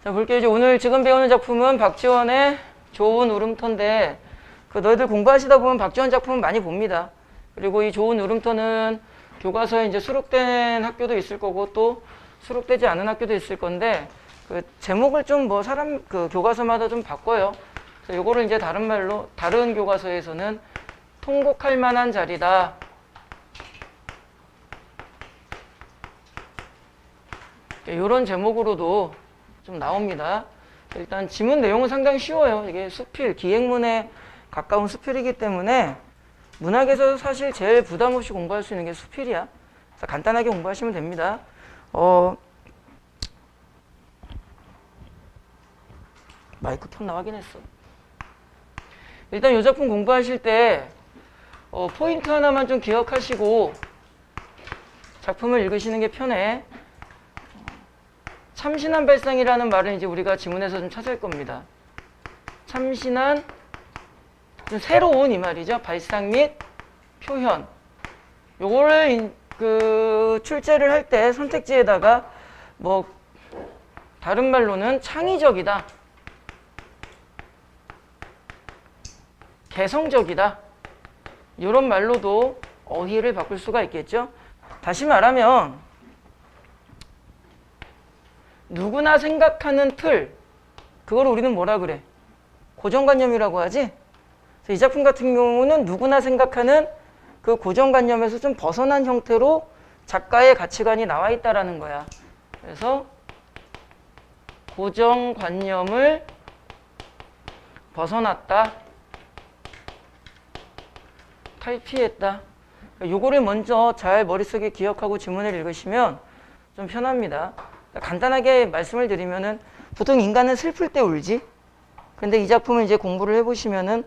자, 볼게요. 이제 오늘 지금 배우는 작품은 박지원의 좋은 울음터인데, 너희들 공부하시다 보면 박지원 작품은 많이 봅니다. 그리고 이 좋은 울음터는 교과서에 이제 수록된 학교도 있을 거고, 또 수록되지 않은 학교도 있을 건데, 제목을 좀 교과서마다 좀 바꿔요. 그래서 요거를 이제 다른 말로, 다른 교과서에서는 통곡할 만한 자리다. 이런 제목으로도 좀 나옵니다. 일단 지문 내용은 상당히 쉬워요. 이게 수필, 기행문에 가까운 수필이기 때문에 문학에서 사실 제일 부담 없이 공부할 수 있는 게 수필이야. 그래서 간단하게 공부하시면 됩니다. 마이크 켰나 확인했어. 일단 이 작품 공부하실 때 포인트 하나만 좀 기억하시고 작품을 읽으시는 게 편해. 참신한 발상이라는 말은 이제 우리가 지문에서 좀 찾을 겁니다. 참신한, 좀 새로운 이 말이죠. 발상 및 표현. 요거를 출제를 할 때 선택지에다가 다른 말로는 창의적이다, 개성적이다, 이런 말로도 어휘를 바꿀 수가 있겠죠. 다시 말하면 누구나 생각하는 틀, 그걸 우리는 뭐라 그래? 고정관념이라고 하지? 이 작품 같은 경우는 누구나 생각하는 그 고정관념에서 좀 벗어난 형태로 작가의 가치관이 나와 있다라는 거야. 그래서 고정관념을 벗어났다, 탈피했다. 요거를 먼저 잘 머릿속에 기억하고 지문을 읽으시면 좀 편합니다. 간단하게 말씀을 드리면은 보통 인간은 슬플 때 울지. 근데 이 작품을 이제 공부를 해보시면은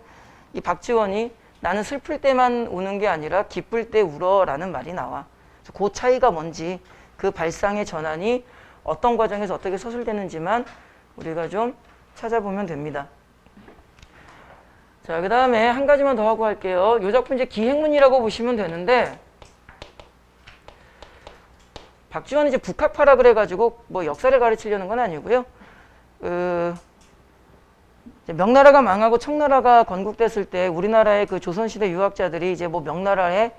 이 박지원이 나는 슬플 때만 우는 게 아니라 기쁠 때 울어라는 말이 나와. 그 차이가 뭔지, 그 발상의 전환이 어떤 과정에서 어떻게 서술되는지만 우리가 좀 찾아보면 됩니다. 자, 그 다음에 한 가지만 더 하고 할게요. 이 작품 이제 기행문이라고 보시면 되는데, 박지원이 이제 북학파라 그래가지고 역사를 가르치려는 건 아니고요. 명나라가 망하고 청나라가 건국됐을 때 우리나라의 그 조선시대 유학자들이 이제 명나라에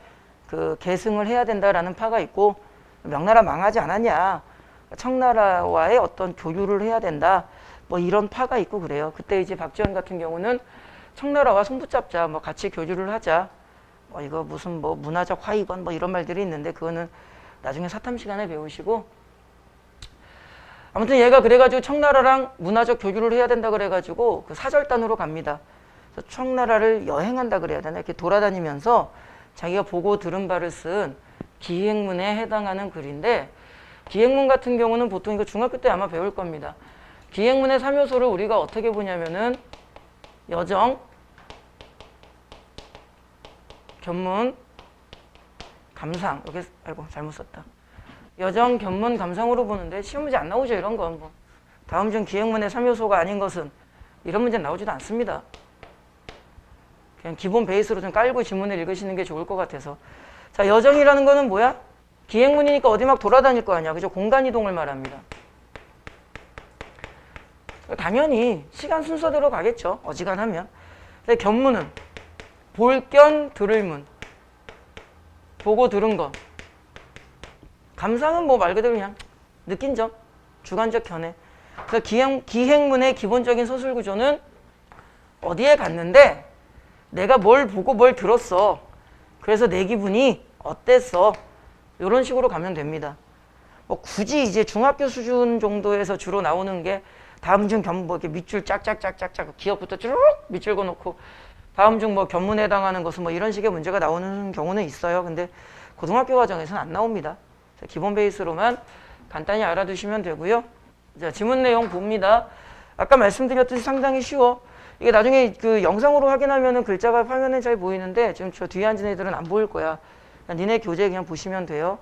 계승을 해야 된다라는 파가 있고, 명나라 망하지 않았냐, 청나라와의 어떤 교류를 해야 된다, 이런 파가 있고 그래요. 그때 이제 박지원 같은 경우는 청나라와 손붙잡자, 같이 교류를 하자, 이거 무슨 문화적 화이건 이런 말들이 있는데 그거는 나중에 사탐 시간에 배우시고, 아무튼 얘가 그래가지고 청나라랑 문화적 교류를 해야 된다 그래가지고 그 사절단으로 갑니다. 그래서 청나라를 여행한다 그래야 되나, 이렇게 돌아다니면서 자기가 보고 들은 바를 쓴 기행문에 해당하는 글인데, 기행문 같은 경우는 보통 이거 중학교 때 아마 배울 겁니다. 기행문의 3요소를 우리가 어떻게 보냐면은 여정, 견문, 감상. 여기 아이고 잘못 썼다. 여정, 견문, 감상으로 보는데 시험 문제 안 나오죠. 이런 건 다음 중 기행문의 3요소가 아닌 것은, 이런 문제 나오지도 않습니다. 그냥 기본 베이스로 좀 깔고 지문을 읽으시는 게 좋을 것 같아서. 자, 여정이라는 거는 뭐야? 기행문이니까 어디 막 돌아다닐 거 아니야. 그죠? 공간 이동을 말합니다. 당연히 시간 순서대로 가겠죠. 어지간하면. 근데 견문은 볼견 들을 문, 보고 들은 거. 감상은 말 그대로 그냥 느낀 점, 주관적 견해. 그래서 기행문의 기본적인 서술 구조는 어디에 갔는데 내가 뭘 보고 뭘 들었어, 그래서 내 기분이 어땠어, 이런 식으로 가면 됩니다. 굳이 이제 중학교 수준 정도에서 주로 나오는 게 다음 중 이렇게 밑줄 짝짝짝짝짝 기억부터 쭉 밑줄 그어놓고 다음 중 견문에 해당하는 것은 이런 식의 문제가 나오는 경우는 있어요. 근데 고등학교 과정에서는 안 나옵니다. 기본 베이스로만 간단히 알아두시면 되고요. 자, 지문 내용 봅니다. 아까 말씀드렸듯이 상당히 쉬워. 이게 나중에 영상으로 확인하면은 글자가 화면에 잘 보이는데 지금 저 뒤에 앉은 애들은 안 보일 거야. 니네 교재 그냥 보시면 돼요.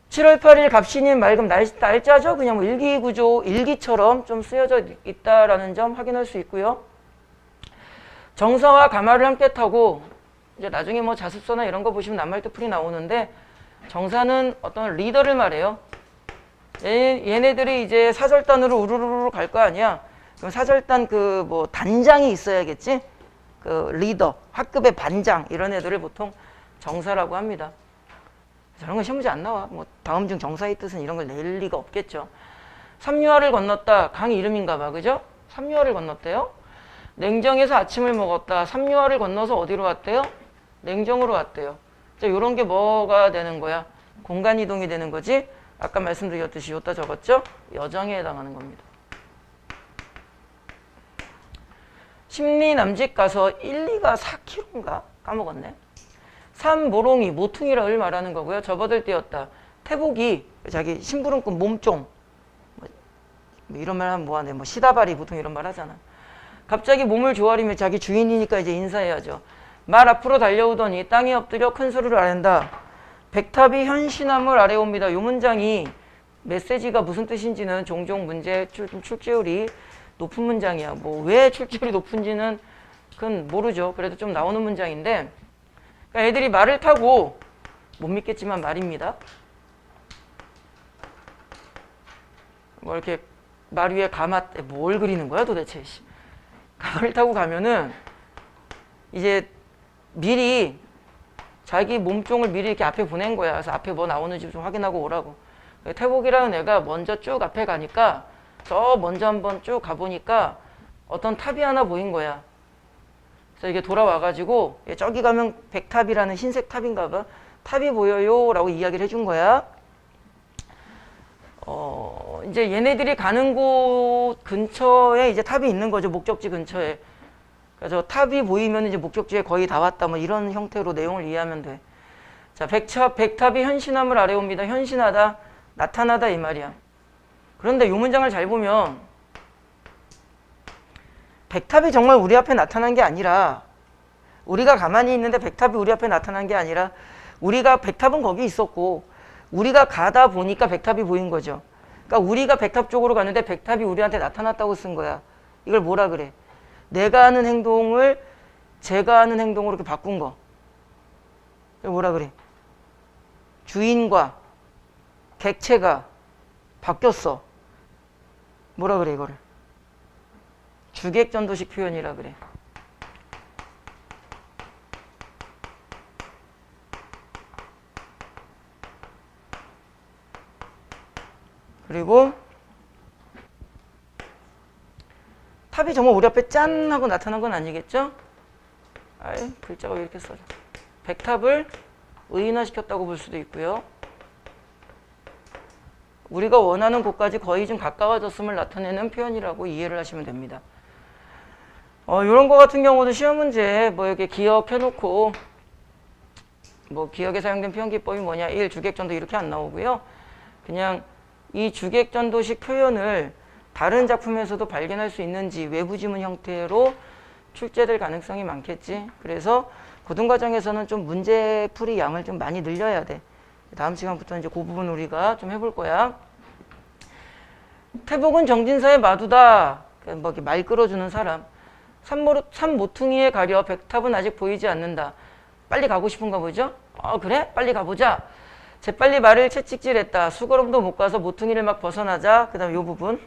7월 8일 갑신인 맑음, 날짜죠. 그냥 일기구조, 일기처럼 좀 쓰여져 있다라는 점 확인할 수 있고요. 정서와 가마를 함께 타고, 이제 나중에 자습서나 이런 거 보시면 낱말뜻풀이 나오는데, 정사는 어떤 리더를 말해요. 얘네들이 이제 사절단으로 우르르르 갈 거 아니야. 그럼 사절단 그 뭐 단장이 있어야겠지. 그 리더, 학급의 반장 이런 애들을 보통 정사라고 합니다. 저런 건 시험 문제 안 나와. 뭐 다음 중 정사의 뜻은 이런 걸 낼 리가 없겠죠. 삼류하를 건넜다. 강 이름인가 봐. 그죠? 삼류하를 건넜대요. 냉정에서 아침을 먹었다. 삼류하를 건너서 어디로 왔대요? 냉정으로 왔대요. 자, 요런 게 뭐가 되는 거야? 공간 이동이 되는 거지. 아까 말씀드렸듯이 요따 적었죠? 여정에 해당하는 겁니다. 심리 남집 가서 1, 2가 4km인가? 까먹었네. 산모롱이, 모퉁이를 말하는 거고요. 접어들 때였다. 태복이, 자기 심부름꾼 몸종. 뭐 이런 말 하면 뭐하네. 뭐 시다발이 보통 이런 말 하잖아. 갑자기 몸을 조아리며 자기 주인이니까 이제 인사해야죠. 말 앞으로 달려오더니 땅에 엎드려 큰 소리를 아랜다. 백탑이 현신함을 아래옵니다. 요 문장이 메시지가 무슨 뜻인지는 종종 문제 출제율이 높은 문장이야. 뭐 왜 출제율이 높은지는 그건 모르죠. 그래도 좀 나오는 문장인데 그러니까 애들이 말을 타고 못 믿겠지만 말입니다. 뭐 이렇게 말 위에 가마 뭘 그리는 거야 도대체. 가마를 타고 가면은 이제 미리 자기 몸종을 미리 이렇게 앞에 보낸 거야. 그래서 앞에 뭐 나오는지 좀 확인하고 오라고. 태복이라는 애가 먼저 쭉 앞에 가니까 저 먼저 한번 쭉 가보니까 어떤 탑이 하나 보인 거야. 그래서 이게 돌아와가지고 저기 가면 백탑이라는 흰색 탑인가 봐. 탑이 보여요 라고 이야기를 해준 거야. 이제 얘네들이 가는 곳 근처에 이제 탑이 있는 거죠. 목적지 근처에. 그래서 탑이 보이면 이제 목적지에 거의 다 왔다. 뭐 이런 형태로 내용을 이해하면 돼. 자, 백탑이 현신함을 아래옵니다. 현신하다, 나타나다 이 말이야. 그런데 이 문장을 잘 보면 백탑이 정말 우리 앞에 나타난 게 아니라 우리가 가만히 있는데 백탑이 우리 앞에 나타난 게 아니라 우리가 백탑은 거기 있었고 우리가 가다 보니까 백탑이 보인 거죠. 그러니까 우리가 백탑 쪽으로 갔는데 백탑이 우리한테 나타났다고 쓴 거야. 이걸 뭐라 그래? 내가 하는 행동을 제가 하는 행동으로 이렇게 바꾼 거. 이걸 뭐라 그래? 주인과 객체가 바뀌었어. 뭐라 그래 이거를? 주객전도식 표현이라 그래. 그리고 탑이 정말 우리 앞에 짠 하고 나타난 건 아니겠죠? 아이, 글자가 왜 이렇게 써져? 백탑을 의인화시켰다고 볼 수도 있고요. 우리가 원하는 곳까지 거의 좀 가까워졌음을 나타내는 표현이라고 이해를 하시면 됩니다. 이런 거 같은 경우도 시험 문제 뭐 이렇게 기억해놓고 뭐 기억에 사용된 표현기법이 뭐냐 1. 주객전도 이렇게 안 나오고요. 그냥 이 주객전도식 표현을 다른 작품에서도 발견할 수 있는지 외부 지문 형태로 출제될 가능성이 많겠지. 그래서 고등과정에서는 좀 문제풀이 양을 좀 많이 늘려야 돼. 다음 시간부터 이제 그 부분 우리가 좀 해볼 거야. 태복은 정진사의 마두다. 뭐 이렇게 말 끌어주는 사람. 산모퉁이에 가려 백탑은 아직 보이지 않는다. 빨리 가고 싶은가 보죠? 그래? 빨리 가보자. 재빨리 말을 채찍질했다. 수걸음도 못 가서 모퉁이를 막 벗어나자. 그 다음 요 부분.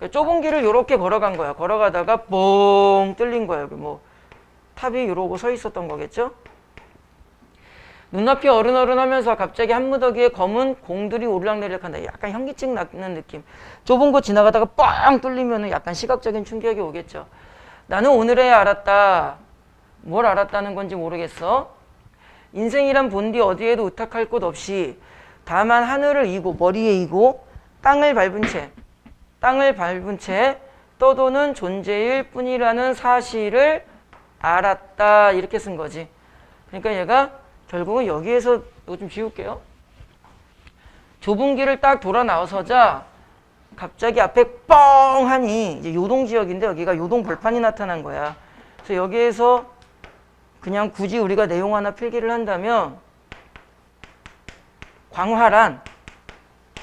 좁은 길을 이렇게 걸어간 거야. 걸어가다가 뻥 뚫린 거야. 뭐 탑이 이러고 서 있었던 거겠죠? 눈앞이 어른어른하면서 갑자기 한 무더기에 검은 공들이 오르락내리락한다. 약간 현기증 나는 느낌. 좁은 곳 지나가다가 뻥 뚫리면 약간 시각적인 충격이 오겠죠. 나는 오늘에야 알았다. 뭘 알았다는 건지 모르겠어. 인생이란 본디 어디에도 의탁할 곳 없이 다만 하늘을 이고 머리에 이고 땅을 밟은 채 떠도는 존재일 뿐이라는 사실을 알았다. 이렇게 쓴 거지. 그러니까 얘가 결국은 여기에서 이거 좀 지울게요. 좁은 길을 딱 돌아 나서자 갑자기 앞에 뻥 하니 이제 요동지역인데 여기가 요동 벌판이 나타난 거야. 그래서 여기에서 그냥 굳이 우리가 내용 하나 필기를 한다면 광활한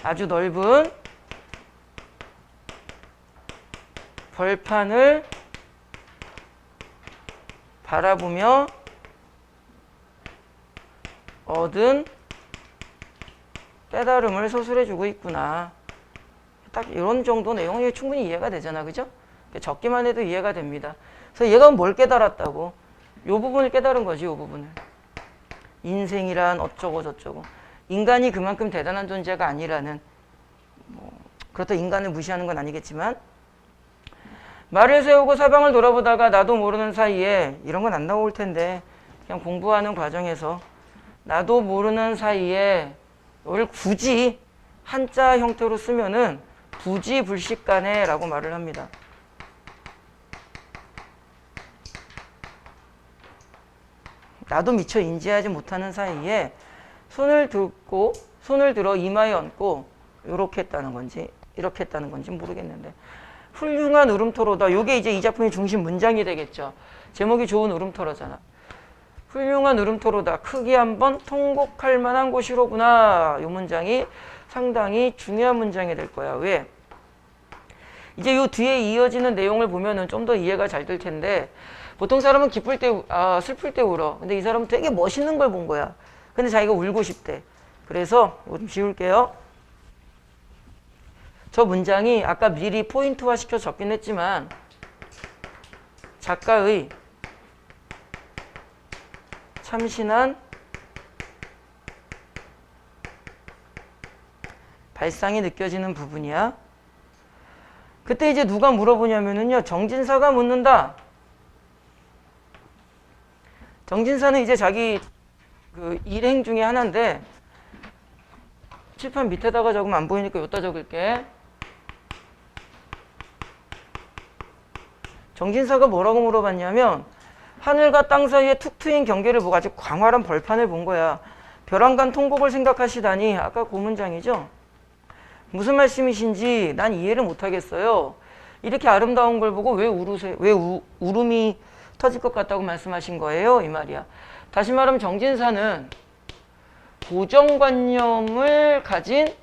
아주 넓은 벌판을 바라보며 얻은 깨달음을 서술해주고 있구나. 딱 이런 정도 내용이 충분히 이해가 되잖아. 그죠? 적기만 해도 이해가 됩니다. 그래서 얘가 뭘 깨달았다고? 요 부분을 깨달은 거지, 요 부분을. 인생이란 어쩌고 저쩌고. 인간이 그만큼 대단한 존재가 아니라는, 그렇다고 인간을 무시하는 건 아니겠지만, 말을 세우고 사방을 돌아보다가 나도 모르는 사이에, 이런 건 안 나올 텐데, 그냥 공부하는 과정에서, 나도 모르는 사이에, 이걸 굳이 한자 형태로 쓰면은, 부지불식간에 라고 말을 합니다. 나도 미처 인지하지 못하는 사이에 손을 들어 이마에 얹고 이렇게 했다는 건지 이렇게 했다는 건지 모르겠는데 훌륭한 울음터로다. 요게 이제 이 작품의 중심 문장이 되겠죠. 제목이 좋은 울음터로잖아. 훌륭한 울음터로다. 크게 한번 통곡할 만한 곳이로구나. 이 문장이 상당히 중요한 문장이 될 거야. 왜? 이제 요 뒤에 이어지는 내용을 보면은 좀 더 이해가 잘 될 텐데 보통 사람은 기쁠 때, 슬플 때 울어. 근데 이 사람은 되게 멋있는 걸 본 거야. 근데 자기가 울고 싶대. 그래서 이거 좀 지울게요. 저 문장이 아까 미리 포인트화 시켜 적긴 했지만 작가의 참신한 발상이 느껴지는 부분이야. 그때 이제 누가 물어보냐면은요, 정진사가 묻는다. 정진사는 이제 자기 그 일행 중에 하나인데 칠판 밑에다가 적으면 안 보이니까 여기다 적을게. 정진사가 뭐라고 물어봤냐면 하늘과 땅 사이에 툭 트인 경계를 보고 아주 광활한 벌판을 본 거야. 벼랑간 통곡을 생각하시다니. 아까 그 문장이죠. 무슨 말씀이신지 난 이해를 못하겠어요. 이렇게 아름다운 걸 보고 왜 울음이 터질 것 같다고 말씀하신 거예요? 이 말이야. 다시 말하면 정진사는 고정관념을 가진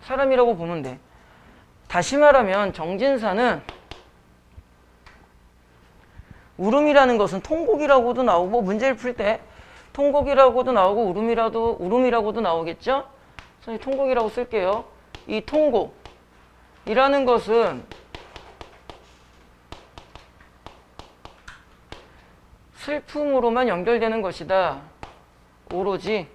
사람이라고 보면 돼. 다시 말하면 정진사는 울음이라는 것은 통곡이라고도 나오고 문제를 풀 때 통곡이라고도 나오고 울음이라고도 나오겠죠? 저는 통곡이라고 쓸게요. 이 통곡이라는 것은 슬픔으로만 연결되는 것이다. 오로지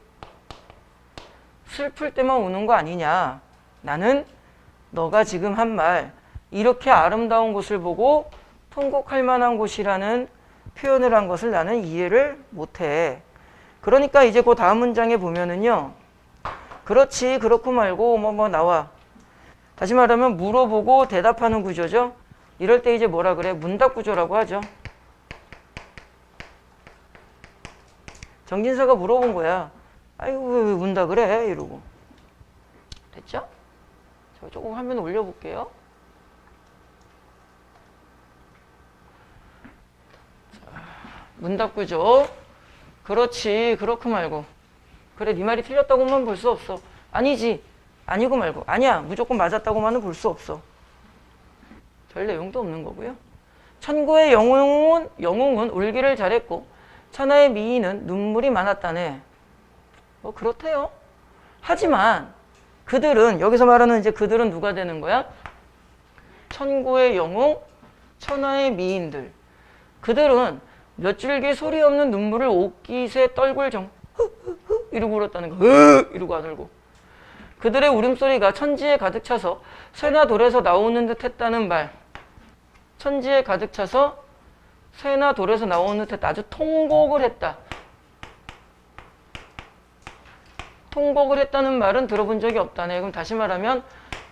슬플 때만 우는 거 아니냐. 나는 너가 지금 한 말 이렇게 아름다운 곳을 보고 통곡할 만한 곳이라는 표현을 한 것을 나는 이해를 못해. 그러니까 이제 그 다음 문장에 보면은요. 그렇지 그렇고 말고 뭐 나와. 다시 말하면 물어보고 대답하는 구조죠. 이럴 때 이제 뭐라 그래? 문답 구조라고 하죠. 정진사가 물어본 거야. 아이고 왜 문다 그래? 이러고. 됐죠? 저 조금 화면 올려볼게요. 문답 구조. 그렇지 그렇고 말고. 그래 네 말이 틀렸다고만 볼 수 없어. 아니지 아니고 말고. 아니야 무조건 맞았다고만은 볼 수 없어. 별 내용도 없는 거고요. 천고의 영웅은 울기를 잘했고 천하의 미인은 눈물이 많았다네. 뭐 그렇대요. 하지만 그들은 여기서 말하는 이제 그들은 누가 되는 거야? 천고의 영웅, 천하의 미인들. 그들은 몇 줄기 소리 없는 눈물을 옷깃에 떨굴 이러고 울었다는 거. 이러고 안 울고. 그들의 울음소리가 천지에 가득 차서 새나 돌에서 나오는 듯 했다는 말. 천지에 가득 차서 새나 돌에서 나오는 듯 했다. 아주 통곡을 했다. 통곡을 했다는 말은 들어본 적이 없다네. 그럼 다시 말하면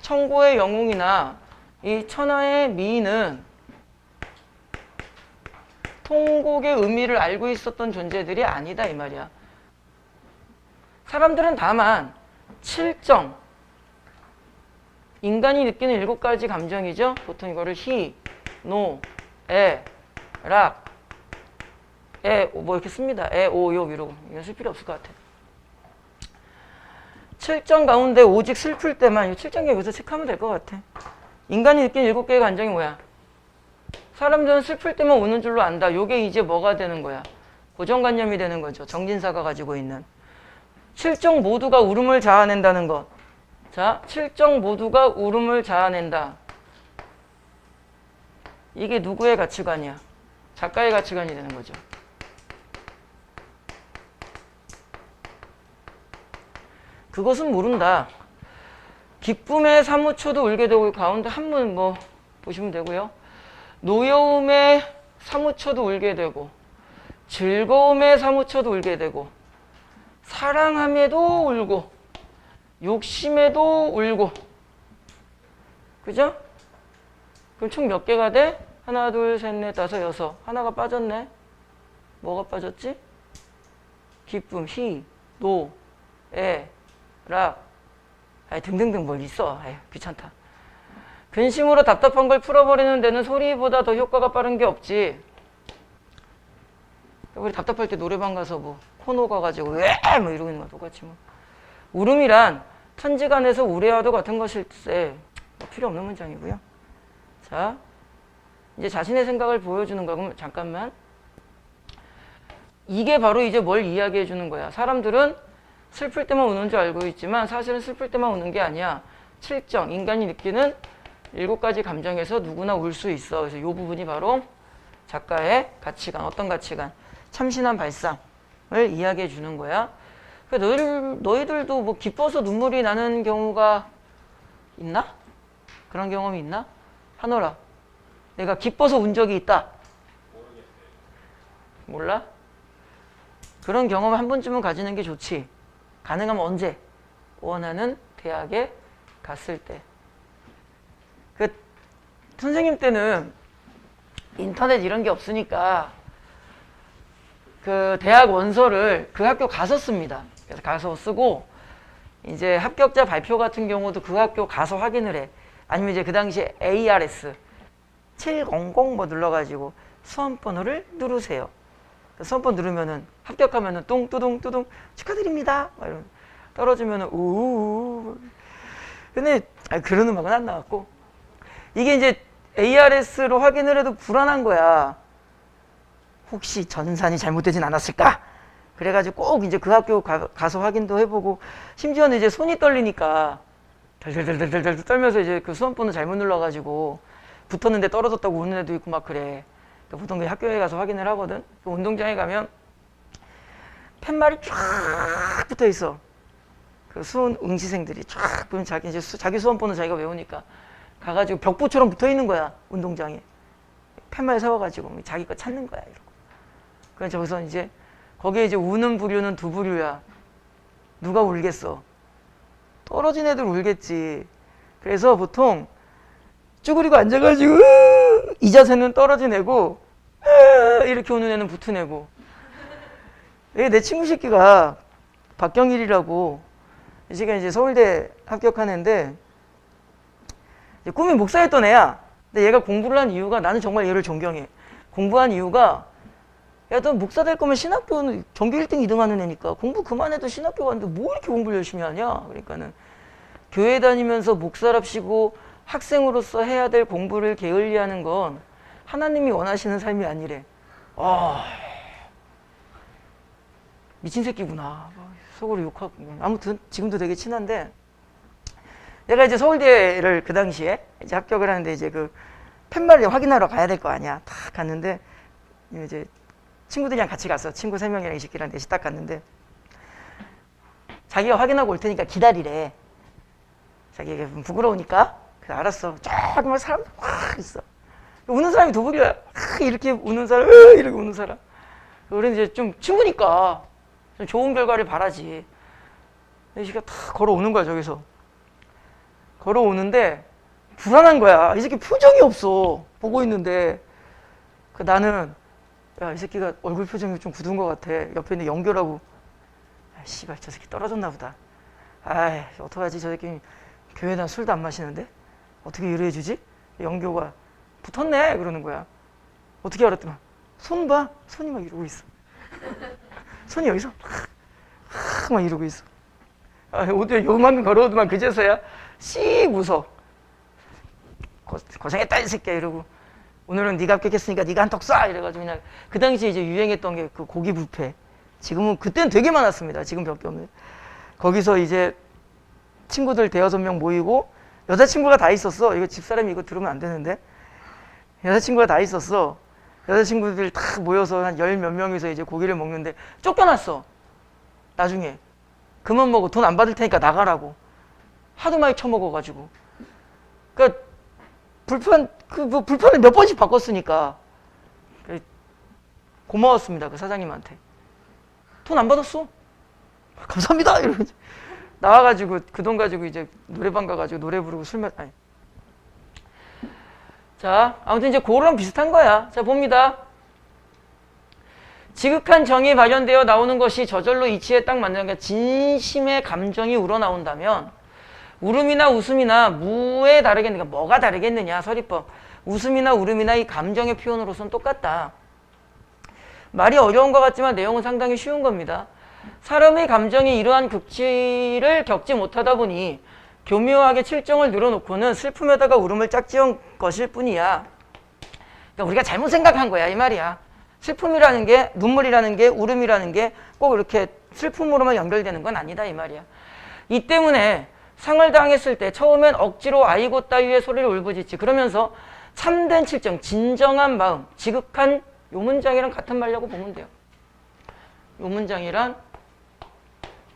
천고의 영웅이나 이 천하의 미인은 통곡의 의미를 알고 있었던 존재들이 아니다 이 말이야. 사람들은 다만 칠정, 인간이 느끼는 7가지 감정이죠. 보통 이거를 희, 노, 애, 락, 뭐 이렇게 씁니다. 애, 오, 욕 이러고. 이거 쓸 필요 없을 것 같아. 7정 가운데 오직 슬플 때만, 이 7정 여기서 체크하면 될 것 같아. 인간이 느끼는 7개의 감정이 뭐야? 사람들은 슬플 때만 우는 줄로 안다. 요게 이제 뭐가 되는 거야? 고정관념이 되는 거죠. 정진사가 가지고 있는. 7종 모두가 울음을 자아낸다는 것. 자, 7종 모두가 울음을 자아낸다. 이게 누구의 가치관이야? 작가의 가치관이 되는 거죠. 그것은 모른다. 기쁨에 사무쳐도 울게 되고, 가운데 한문 뭐 보시면 되고요. 노여움에 사무쳐도 울게 되고, 즐거움에 사무쳐도 울게 되고, 사랑함에도 울고, 욕심에도 울고. 그죠? 그럼 총 몇 개가 돼? 하나, 둘, 셋, 넷, 다섯, 여섯. 하나가 빠졌네. 뭐가 빠졌지? 기쁨, 희, 노, 애, 락. 아이, 등등등 뭘 있어. 아이, 귀찮다. 근심으로 답답한 걸 풀어버리는 데는 소리보다 더 효과가 빠른 게 없지. 우리 답답할 때 노래방 가서 뭐 코너 가가지고 왜 뭐 이러고 있는 거 똑같이 뭐. 울음이란 천지간에서 우레와도 같은 것일세. 필요 없는 문장이고요. 자, 이제 자신의 생각을 보여주는 거. 그럼 잠깐만. 이게 바로 이제 뭘 이야기해 주는 거야. 사람들은 슬플 때만 우는 줄 알고 있지만 사실은 슬플 때만 우는 게 아니야. 7정, 인간이 느끼는 7가지 감정에서 누구나 울 수 있어. 그래서 이 부분이 바로 작가의 가치관, 어떤 가치관? 참신한 발상을 이야기해 주는 거야. 너희들도 뭐 기뻐서 눈물이 나는 경우가 있나? 그런 경험이 있나? 하노라, 내가 기뻐서 운 적이 있다. 몰라? 그런 경험을 한 번쯤은 가지는 게 좋지. 가능하면 언제? 원하는 대학에 갔을 때. 선생님 때는 인터넷 이런 게 없으니까 그 대학 원서를 그 학교 가서 씁니다. 그래서 가서 쓰고, 이제 합격자 발표 같은 경우도 그 학교 가서 확인을 해. 아니면 이제 그 당시에 ARS 700 뭐 눌러가지고 수험번호를 누르세요. 수험번 누르면은 합격하면은 뚱뚜둥 축하드립니다. 막 이러면 떨어지면은 우우우. 근데 그런 음악은 안 나왔고, 이게 이제 ARS로 확인을 해도 불안한 거야. 혹시 전산이 잘못되진 않았을까? 그래가지고 꼭 이제 그 학교 가서 확인도 해보고, 심지어는 이제 손이 떨리니까 덜덜덜덜덜 떨면서 이제 그 수험번호 잘못 눌러가지고 붙었는데 떨어졌다고 우는 애도 있고 막 그래. 보통 그 학교에 가서 확인을 하거든. 그 운동장에 가면 팻말이 쫙 붙어 있어. 그 수험 응시생들이 쫙 보면 자기 수험번호 자기가 외우니까 가가지고 벽보처럼 붙어 있는 거야, 운동장에. 팻말 세워가지고 자기 거 찾는 거야, 이러고. 그래서 저기서 이제 거기에 이제 우는 부류는 두 부류야. 누가 울겠어? 떨어진 애들 울겠지. 그래서 보통 쭈그리고 앉아가지고 이 자세는 떨어진 애고, 이렇게 우는 애는 붙은 애고. 내 친구 새끼가 박경일이라고, 이 새끼가 이제 서울대 합격한 애인데 꿈이 목사였던 애야. 근데 얘가 공부를 한 이유가, 나는 정말 얘를 존경해. 공부한 이유가, 야, 너 목사 될 거면 신학교는 전교 1등 2등 하는 애니까 공부 그만해도 신학교 가는데 뭐 이렇게 공부를 열심히 하냐. 그러니까는 교회 다니면서 목사랍시고 학생으로서 해야 될 공부를 게을리하는 건 하나님이 원하시는 삶이 아니래. 미친 새끼구나. 속으로 욕하고. 아무튼 지금도 되게 친한데, 내가 이제 서울대를 그 당시에 이제 합격을 하는데 이제 그 팻말을 확인하러 가야 될 거 아니야. 딱 갔는데 이제 친구들이랑 같이 갔어. 친구 3명이랑 이 새끼랑 넷이 딱 갔는데, 자기가 확인하고 올 테니까 기다리래. 자기가 부끄러우니까. 그래, 알았어. 쫙 막 사람 확 있어. 우는 사람이 도둑이야. 이렇게 우는 사람, 이렇게 우는 사람. 그래 이제 좀 친구니까 좀 좋은 결과를 바라지. 이 새끼가 탁 걸어오는 거야, 저기서. 걸어오는데 불안한 거야. 이 새끼 표정이 없어. 보고 있는데. 나는, 야, 이 새끼가 얼굴 표정이 좀 굳은 것 같아. 옆에 있는 영교라고. 아, 씨발, 저 새끼 떨어졌나 보다. 아이, 어떡하지? 저 새끼 교회나 술도 안 마시는데? 어떻게 위로해주지? 영교가 붙었네? 그러는 거야. 어떻게 알았더만. 손 봐. 손이 막 이러고 있어. 손이 여기서 막 이러고 있어. 아, 어디 요만큼 걸어오더만 그제서야 씩 웃어. 고생했다 이 새끼야 이러고. 오늘은 네가 합격했으니까 네가 한턱 쏴! 이래가지고 그냥 그 당시에 이제 유행했던 게 그 고기 뷔페. 지금은 그때는 되게 많았습니다. 지금 몇 개 없는. 거기서 이제 친구들 대여섯 명 모이고 여자친구가 다 있었어. 이거 집사람이 이거 들으면 안 되는데. 여자친구가 다 있었어. 여자친구들 다 모여서 한 열 몇 명이서 이제 고기를 먹는데 쫓겨났어. 나중에. 그만 먹어. 돈 안 받을 테니까 나가라고. 하도 많이 처먹어가지고. 그러니까 불판을 몇 번씩 바꿨으니까. 고마웠습니다. 그 사장님한테. 돈 안 받았어. 감사합니다. 이러고 나와가지고 그 돈 가지고 이제 노래방 가가지고 노래 부르고 아니. 자, 아무튼 이제 그거랑 비슷한 거야. 자, 봅니다. 지극한 정이 발현되어 나오는 것이 저절로 이치에 딱 맞는 게 진심의 감정이 우러나온다면 울음이나 웃음이나 무에 다르겠느냐. 뭐가 다르겠느냐. 서리법. 웃음이나 울음이나 이 감정의 표현으로서는 똑같다. 말이 어려운 것 같지만 내용은 상당히 쉬운 겁니다. 사람의 감정이 이러한 극치를 겪지 못하다 보니 교묘하게 칠정을 늘어놓고는 슬픔에다가 울음을 짝지은 것일 뿐이야. 그러니까 우리가 잘못 생각한 거야 이 말이야. 슬픔이라는 게, 눈물이라는 게, 울음이라는 게 꼭 이렇게 슬픔으로만 연결되는 건 아니다 이 말이야. 이 때문에 상을 당했을 때 처음엔 억지로 아이고 따위의 소리를 울부짖지. 그러면서 참된 칠정, 진정한 마음, 지극한 요 문장이랑 같은 말이라고 보면 돼요. 요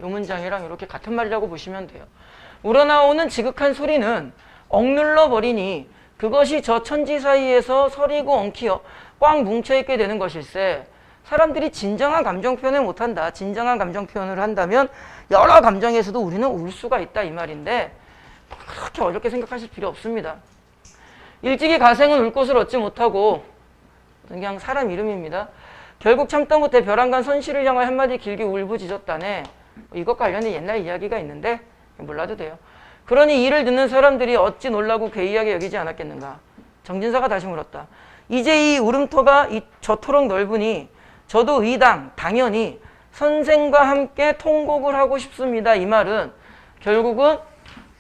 문장이랑 이렇게 같은 말이라고 보시면 돼요. 우러나오는 지극한 소리는 억눌러 버리니 그것이 저 천지 사이에서 서리고 엉키어 꽉 뭉쳐있게 되는 것일세. 사람들이 진정한 감정 표현을 못한다. 진정한 감정 표현을 한다면 여러 감정에서도 우리는 울 수가 있다 이 말인데 그렇게 어렵게 생각하실 필요 없습니다. 일찍이 가생은 울 곳을 얻지 못하고 그냥 사람 이름입니다. 결국 참다 못해 벼랑간 선실을 향하여 한마디 길게 울부짖었다네. 이것 관련해 옛날 이야기가 있는데 몰라도 돼요. 그러니 이를 듣는 사람들이 어찌 놀라고 괴이하게 여기지 않았겠는가. 정진사가 다시 물었다. 이제 이 울음터가 저토록 넓으니 저도 당연히 선생과 함께 통곡을 하고 싶습니다. 이 말은 결국은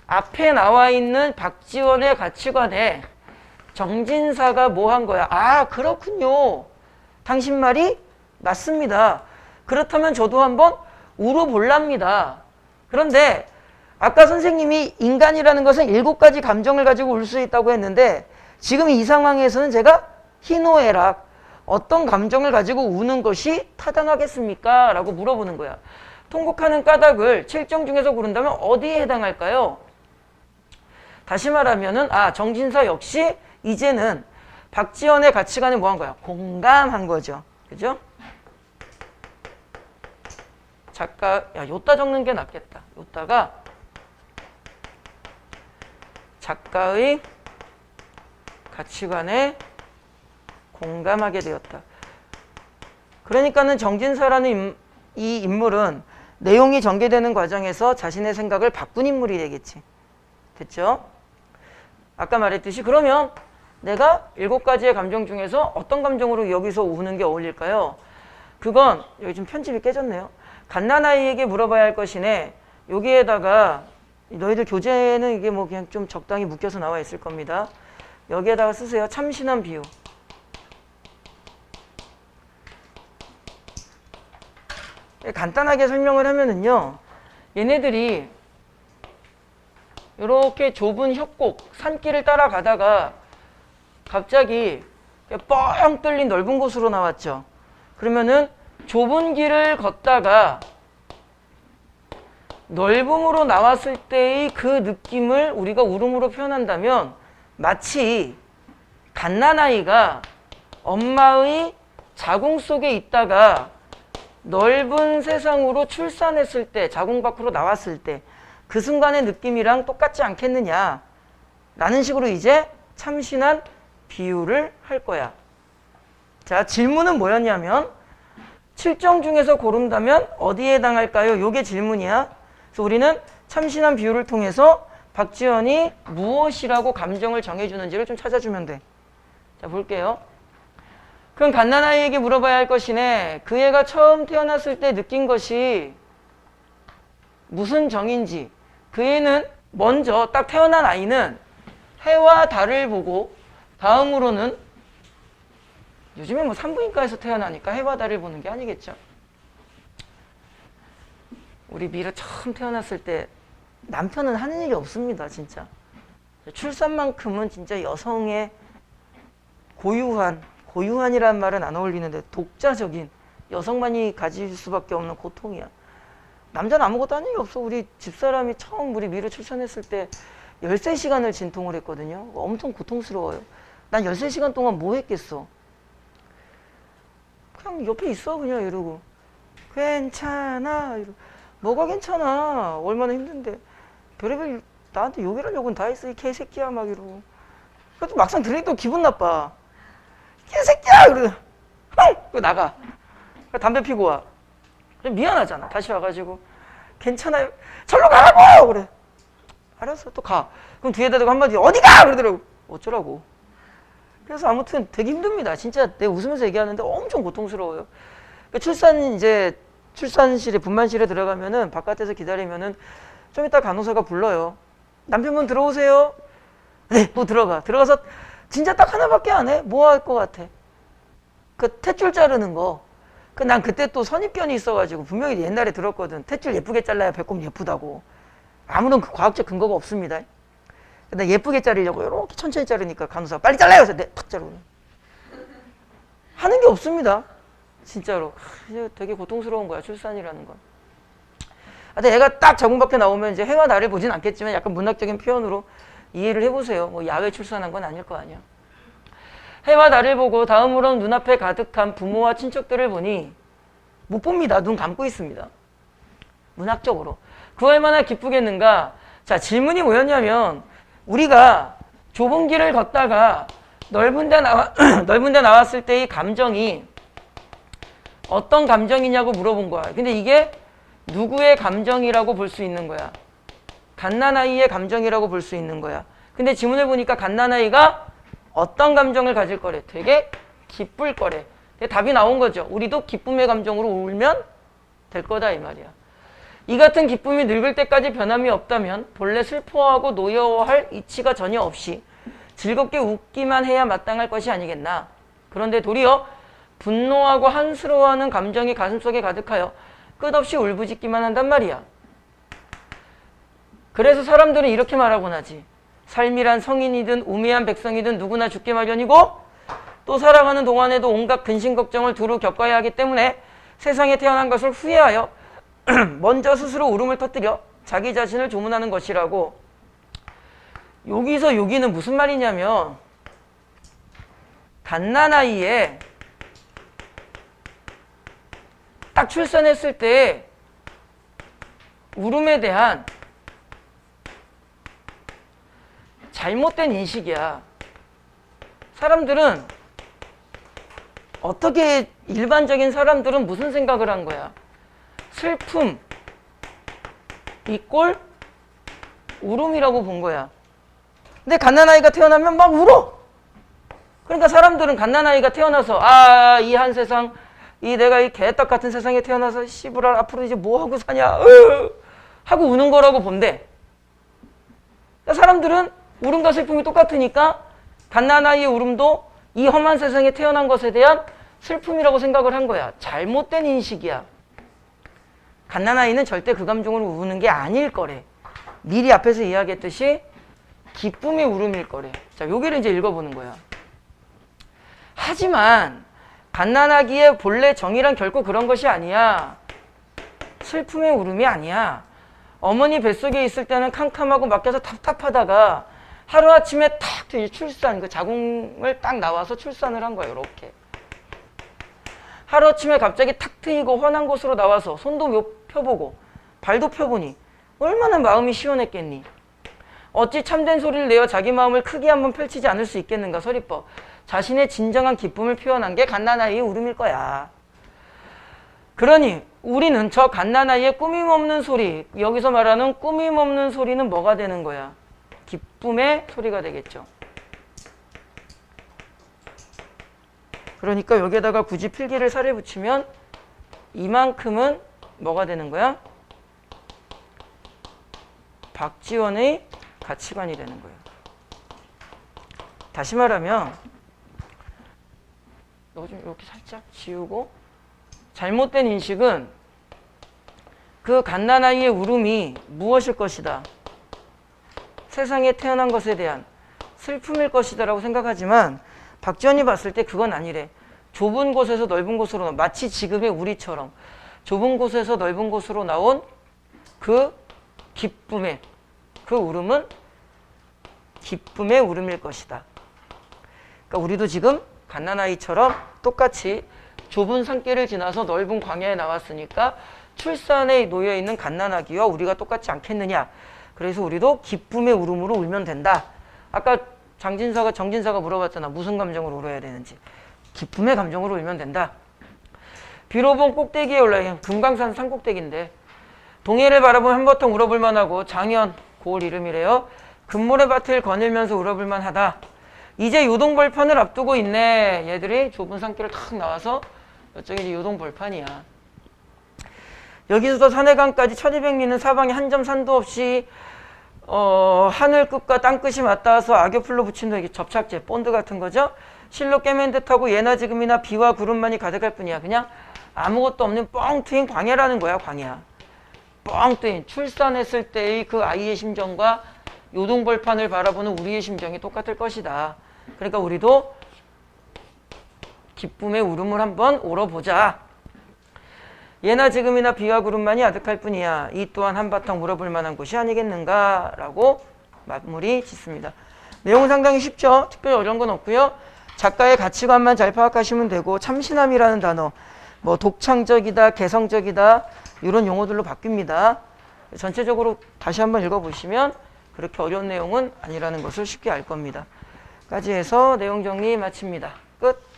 앞에 나와 있는 박지원의 가치관에 정진사가 뭐 한 거야? 아, 그렇군요. 당신 말이 맞습니다. 그렇다면 저도 한번 울어볼랍니다. 그런데 아까 선생님이 인간이라는 것은 7가지 감정을 가지고 울 수 있다고 했는데 지금 이 상황에서는 제가 희노애락 어떤 감정을 가지고 우는 것이 타당하겠습니까? 라고 물어보는 거야. 통곡하는 까닭을 7정 중에서 고른다면 어디에 해당할까요? 다시 말하면은 정진사 역시 이제는 박지원의 가치관에 뭐 한 거야? 공감한 거죠. 그죠? 작가, 요따 적는 게 낫겠다. 요따가 작가의 가치관에 공감하게 되었다. 그러니까는 정진사라는 이 인물은 내용이 전개되는 과정에서 자신의 생각을 바꾼 인물이 되겠지. 됐죠? 아까 말했듯이 그러면 내가 7가지의 감정 중에서 어떤 감정으로 여기서 우는 게 어울릴까요? 그건 여기 좀 편집이 깨졌네요. 갓난아이에게 물어봐야 할 것이네. 여기에다가 너희들 교재는 이게 뭐 그냥 좀 적당히 묶여서 나와 있을 겁니다. 여기에다가 쓰세요. 참신한 비유. 간단하게 설명을 하면은요. 얘네들이 이렇게 좁은 협곡, 산길을 따라가다가 갑자기 뻥 뚫린 넓은 곳으로 나왔죠. 그러면은 좁은 길을 걷다가 넓음으로 나왔을 때의 그 느낌을 우리가 울음으로 표현한다면 마치 갓난아이가 엄마의 자궁 속에 있다가 넓은 세상으로 출산했을 때, 자궁 밖으로 나왔을 때 그 순간의 느낌이랑 똑같지 않겠느냐 라는 식으로 이제 참신한 비유를 할 거야. 자, 질문은 뭐였냐면 7정 중에서 고른다면 어디에 해당할까요? 요게 질문이야. 그래서 우리는 참신한 비유를 통해서 박지원이 무엇이라고 감정을 정해주는지를 좀 찾아주면 돼. 자, 볼게요. 그럼 갓난아이에게 물어봐야 할 것이네. 그 애가 처음 태어났을 때 느낀 것이 무슨 정인지. 그 애는 먼저 딱 태어난 아이는 해와 달을 보고 다음으로는 요즘에 뭐 산부인과에서 태어나니까 해와 달을 보는 게 아니겠죠. 우리 미라 처음 태어났을 때 남편은 하는 일이 없습니다. 진짜 출산만큼은 진짜 여성의 고유한이라는 말은 안 어울리는데 독자적인 여성만이 가질 수밖에 없는 고통이야. 남자는 아무것도 한 일이 없어. 우리 집사람이 처음 우리 미루 출산했을 때 13시간을 진통을 했거든요. 엄청 고통스러워요. 난 13시간 동안 뭐 했겠어? 그냥 옆에 있어 그냥 이러고 괜찮아 이러고. 뭐가 괜찮아? 얼마나 힘든데. 별의별 나한테 욕을 하려고는 다 했어. 이 개새끼야 막 이러고. 그래도 막상 들으니까 또 기분 나빠. 개새끼야! 그러고 흥! 나가. 담배 피고 와. 미안하잖아. 다시 와가지고 괜찮아요. 절로 가라고! 그래. 알았어. 또 가. 그럼 뒤에다 대고 한마디 어디 가! 그러더라고. 어쩌라고. 그래서 아무튼 되게 힘듭니다. 진짜 내가 웃으면서 얘기하는데 엄청 고통스러워요. 출산실에 분만실에 들어가면은 바깥에서 기다리면은 좀 이따 간호사가 불러요. 남편분 들어오세요. 네, 또 들어가서 진짜 딱 하나밖에 안 해. 뭐 할 것 같아? 그 탯줄 자르는 거. 난 그때 또 선입견이 있어가지고 분명히 옛날에 들었거든. 탯줄 예쁘게 잘라야 배꼽 예쁘다고. 아무런 과학적 근거가 없습니다. 근데 예쁘게 자르려고 이렇게 천천히 자르니까 간호사가 빨리 잘라요. 그래서 네, 탁 자르고. 하는 게 없습니다. 진짜로. 되게 고통스러운 거야, 출산이라는 건. 근데 애가 딱 자궁밖에 나오면 이제 해와 달을 보진 않겠지만 약간 문학적인 표현으로 이해를 해보세요. 뭐 야외 출산한 건 아닐 거 아니야. 해와 달을 보고 다음으로는 눈앞에 가득한 부모와 친척들을 보니 못 봅니다. 눈 감고 있습니다. 문학적으로. 그 얼마나 기쁘겠는가. 자, 질문이 뭐였냐면 우리가 좁은 길을 걷다가 넓은 데 나왔을 때의 감정이 어떤 감정이냐고 물어본 거야. 근데 이게 누구의 감정이라고 볼 수 있는 거야? 갓난아이의 감정이라고 볼 수 있는 거야. 근데 지문을 보니까 갓난아이가 어떤 감정을 가질 거래? 되게 기쁠 거래. 답이 나온 거죠. 우리도 기쁨의 감정으로 울면 될 거다 이 말이야. 이 같은 기쁨이 늙을 때까지 변함이 없다면 본래 슬퍼하고 노여워할 이치가 전혀 없이 즐겁게 웃기만 해야 마땅할 것이 아니겠나. 그런데 도리어 분노하고 한스러워하는 감정이 가슴속에 가득하여 끝없이 울부짖기만 한단 말이야. 그래서 사람들은 이렇게 말하곤 하지. 삶이란 성인이든 우매한 백성이든 누구나 죽게 마련이고 또 살아가는 동안에도 온갖 근심 걱정을 두루 겪어야 하기 때문에 세상에 태어난 것을 후회하여 먼저 스스로 울음을 터뜨려 자기 자신을 조문하는 것이라고. 여기는 무슨 말이냐면 갓난아이에 딱 출산했을 때 울음에 대한 잘못된 인식이야. 사람들은 어떻게 일반적인 사람들은 무슨 생각을 한 거야? 슬픔 이꼴 울음이라고 본 거야. 근데 갓난아이가 태어나면 막 울어. 그러니까 사람들은 갓난아이가 태어나서 이 한 세상 내가 이 개떡 같은 세상에 태어나서 씨부랄 앞으로 이제 뭐 하고 사냐 하고 우는 거라고 본대. 그러니까 사람들은 울음과 슬픔이 똑같으니까 갓난아이의 울음도 이 험한 세상에 태어난 것에 대한 슬픔이라고 생각을 한 거야. 잘못된 인식이야. 갓난아이는 절대 그 감정으로 우는 게 아닐 거래. 미리 앞에서 이야기했듯이 기쁨의 울음일 거래. 자, 여기를 이제 읽어보는 거야. 하지만 갓난아기의 본래 정의란 결코 그런 것이 아니야. 슬픔의 울음이 아니야. 어머니 뱃속에 있을 때는 캄캄하고 막혀서 답답하다가 하루아침에 탁 출산, 그 자궁을 딱 나와서 출산을 한 거야. 이렇게. 하루아침에 갑자기 탁 트이고 환한 곳으로 나와서 손도 펴보고 발도 펴보니 얼마나 마음이 시원했겠니. 어찌 참된 소리를 내어 자기 마음을 크게 한번 펼치지 않을 수 있겠는가. 서리법. 자신의 진정한 기쁨을 표현한 게 갓난아이의 울음일 거야. 그러니 우리는 저 갓난아이의 꾸밈없는 소리, 여기서 말하는 꾸밈없는 소리는 뭐가 되는 거야? 기쁨의 소리가 되겠죠. 그러니까 여기에다가 굳이 필기를 살을 붙이면 이만큼은 뭐가 되는 거야? 박지원의 가치관이 되는 거예요. 다시 말하면 너 좀 이렇게 살짝 지우고 잘못된 인식은 그 갓난아이의 울음이 무엇일 것이다. 세상에 태어난 것에 대한 슬픔일 것이다 라고 생각하지만 박지원이 봤을 때 그건 아니래. 좁은 곳에서 넓은 곳으로 마치 지금의 우리처럼 좁은 곳에서 넓은 곳으로 나온 그 기쁨의 그 울음은 기쁨의 울음일 것이다. 그러니까 우리도 지금 갓난아이처럼 똑같이 좁은 산길을 지나서 넓은 광야에 나왔으니까 출산에 놓여있는 갓난아기와 우리가 똑같지 않겠느냐. 그래서 우리도 기쁨의 울음으로 울면 된다. 아까 정진사가 물어봤잖아. 무슨 감정으로 울어야 되는지. 기쁨의 감정으로 울면 된다. 비로봉 꼭대기에 올라 금강산 산꼭대기인데 동해를 바라보면 한바탕 울어볼 만하고 장현 고을 이름이래요. 금모래밭을 거닐면서 울어볼 만하다. 이제 요동벌판을 앞두고 있네. 얘들이 좁은 산길을 탁 나와서 이쪽이 이제 요동벌판이야. 여기서부터 산해강까지 1200리는 사방에 한 점 산도 없이 하늘 끝과 땅 끝이 맞닿아서 악엽풀로 붙인 이게 접착제, 본드 같은 거죠. 실로 꿰맨 듯하고 예나 지금이나 비와 구름만이 가득할 뿐이야. 그냥 아무것도 없는 뻥 트인 광야라는 거야. 광야. 뻥 트인 출산했을 때의 그 아이의 심정과 요동벌판을 바라보는 우리의 심정이 똑같을 것이다. 그러니까 우리도 기쁨의 울음을 한번 울어보자. 예나 지금이나 비와 구름만이 아득할 뿐이야. 이 또한 한바탕 물어볼 만한 곳이 아니겠는가 라고 마무리 짓습니다. 내용은 상당히 쉽죠. 특별히 어려운 건 없고요. 작가의 가치관만 잘 파악하시면 되고 참신함이라는 단어, 뭐 독창적이다, 개성적이다 이런 용어들로 바뀝니다. 전체적으로 다시 한번 읽어보시면 그렇게 어려운 내용은 아니라는 것을 쉽게 알 겁니다. 까지 해서 내용 정리 마칩니다. 끝.